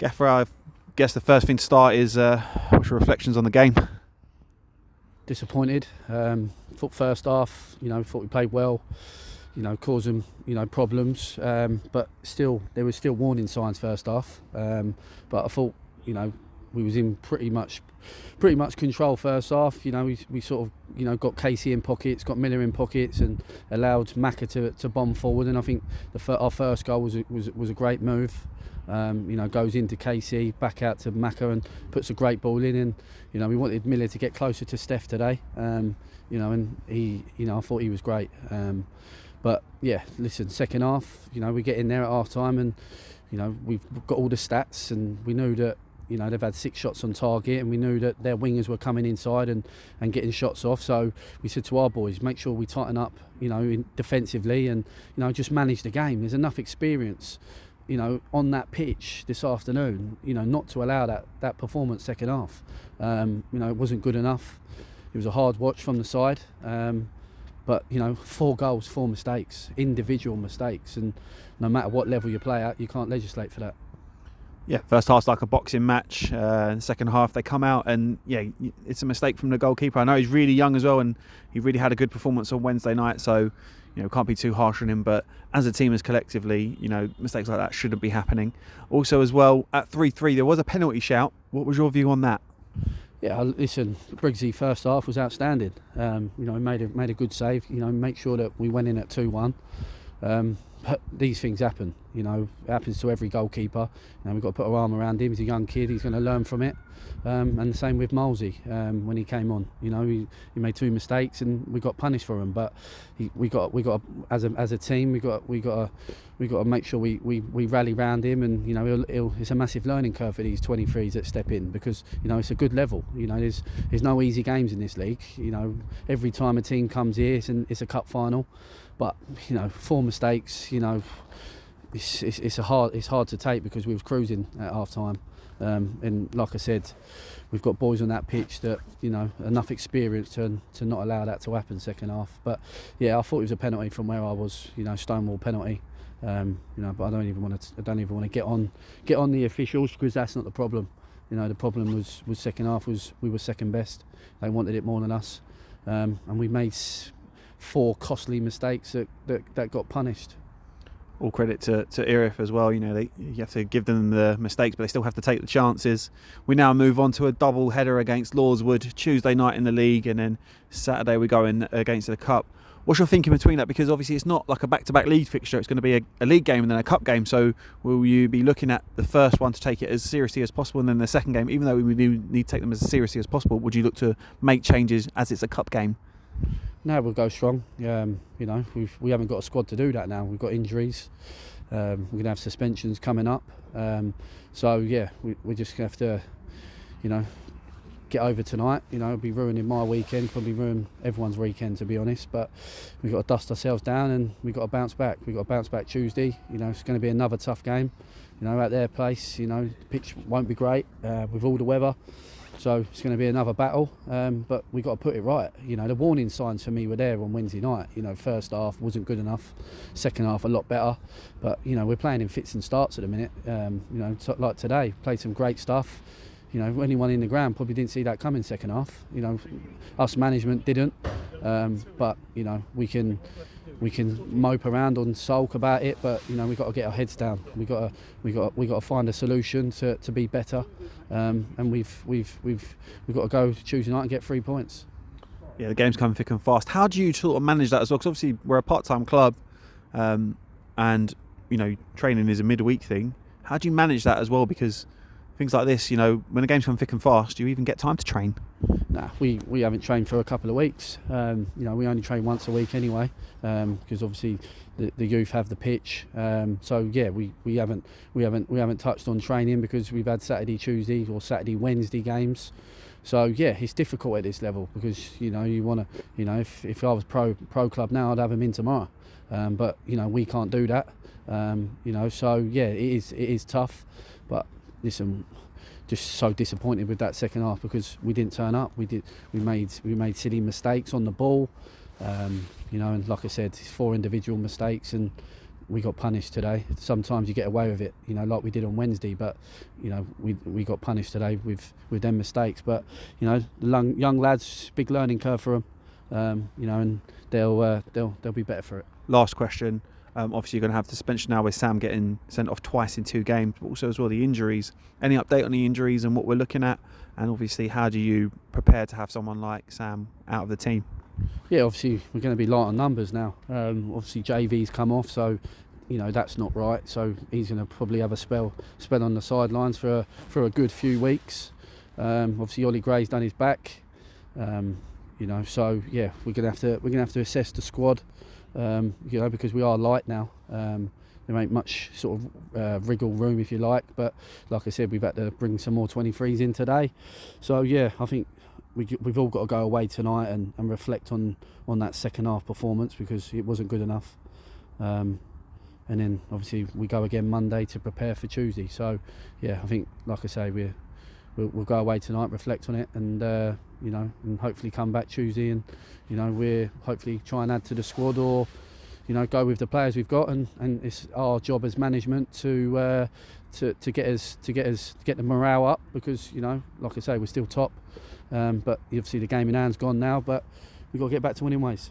Gaffer, I guess the first thing to start is what's your reflections on the game? Disappointed. Thought first half, thought we played well, caused them, problems. But still, there was still warning signs first half. But I thought, we was in pretty much control first half. We sort of, got Casey in pockets, got Miller in pockets, and allowed Macca to bomb forward. And I think our first goal was a great move. Goes into Casey, back out to Macca, and puts a great ball in. And we wanted Miller to get closer to Steph today. And he, I thought he was great. But yeah, listen, second half, we get in there at half time, and we've got all the stats, and we knew that. They've had 6 shots on target, and we knew that their wingers were coming inside and getting shots off. So we said to our boys, make sure we tighten up, defensively, and just manage the game. There's enough experience, on that pitch this afternoon, not to allow that performance second half. It wasn't good enough. It was a hard watch from the side. But 4 goals, 4 mistakes, individual mistakes, and no matter what level you play at, you can't legislate for that. Yeah, first half's like a boxing match. In the second half, they come out and it's a mistake from the goalkeeper. I know he's really young as well, and he really had a good performance on Wednesday night. So, can't be too harsh on him. But as a team, as collectively, mistakes like that shouldn't be happening. Also, as well, at 3-3, there was a penalty shout. What was your view on that? Yeah, listen, Briggsy first half was outstanding. He made a good save. Make sure that we went in at 2-1. But these things happen, it happens to every goalkeeper. We've got to put our arm around him. He's a young kid, he's going to learn from it. And the same with Molesy when he came on. He made 2 mistakes and we got punished for them. But we got as a team, we got to make sure we rally round him. And it's a massive learning curve for these 23s that step in, because it's a good level. There's no easy games in this league. Every time a team comes here, it's a cup final. But 4 mistakes, it's hard to take, because we was cruising at half time. And like I said, we've got boys on that pitch that enough experience to not allow that to happen second half. But yeah, I thought it was a penalty from where I was, stonewall penalty. But I don't even want to get on the officials, because that's not the problem. The problem was second half was we were second best. They wanted it more than us, and we made 4 costly mistakes that got punished. All credit to Erith as well. You have to give them the mistakes, but they still have to take the chances. We now move on to a double header against Lordswood, Tuesday night in the league, and then Saturday we go in against the cup. What's your thinking between that? Because obviously it's not like a back-to-back league fixture. It's going to be a league game and then a cup game. So will you be looking at the first one to take it as seriously as possible, and then the second game, even though we do need to take them as seriously as possible, would you look to make changes as it's a cup game? No, we'll go strong. We haven't got a squad to do that now. We've got injuries. We're going to have suspensions coming up. So yeah, we just have to, get over tonight. It'll be ruining my weekend, probably ruin everyone's weekend, to be honest. But we've got to dust ourselves down, and we've got to bounce back. We've got to bounce back Tuesday. It's going to be another tough game. At their place, the pitch won't be great with all the weather. So it's going to be another battle, but we've got to put it right. The warning signs for me were there on Wednesday night. First half wasn't good enough, second half a lot better. But, we're playing in fits and starts at the minute. Like today, played some great stuff. Anyone in the ground probably didn't see that coming second half. Us management didn't. But, we can mope around and sulk about it, but we've got to get our heads down. We got to find a solution to be better, and we've got to go Tuesday night and get 3 points. Yeah, the game's coming thick and fast. How do you sort of manage that as well? Because obviously we're a part-time club, and training is a midweek thing. How do you manage that as well? Because things like this, when the games come thick and fast, do you even get time to train? Nah, we haven't trained for a couple of weeks. We only train once a week anyway, because obviously the youth have the pitch. So yeah, we haven't touched on training, because we've had Saturday, Tuesday or Saturday, Wednesday games. So yeah, it's difficult at this level, because you want to, if I was pro club now, I'd have them in tomorrow. But we can't do that. So yeah, it is tough. But listen, just so disappointed with that second half, because we didn't turn up. We made silly mistakes on the ball, and like I said, it's 4 individual mistakes, and we got punished today. Sometimes you get away with it, you know, like we did on Wednesday, but you know, we got punished today with them mistakes. But you know, the young lads, big learning curve for them, you know, and they'll be better for it. Last question. Obviously, you're going to have suspension now with Sam getting sent off twice in 2 games, but also as well the injuries. Any update on the injuries and what we're looking at? And obviously, how do you prepare to have someone like Sam out of the team? Yeah, obviously we're going to be light on numbers now. Obviously JV's come off, so you know that's not right. So he's going to probably have a spell on the sidelines for a good few weeks. Obviously Ollie Gray's done his back. You know, so yeah, we're going to have to assess the squad. You know, because we are light now. There ain't much sort of wriggle room, if you like. But like I said, we've had to bring some more 23s in today. So yeah, I think we've all got to go away tonight and reflect on that second half performance, because it wasn't good enough. And then obviously we go again Monday to prepare for Tuesday. So yeah, I think, like I say, we'll go away tonight, reflect on it, and you know, and hopefully come back Tuesday, and you know, we're hopefully try and add to the squad, or you know, go with the players we've got, and it's our job as management to get the morale up, because you know, like I say, we're still top, but obviously the game in hand's gone now, but we've got to get back to winning ways.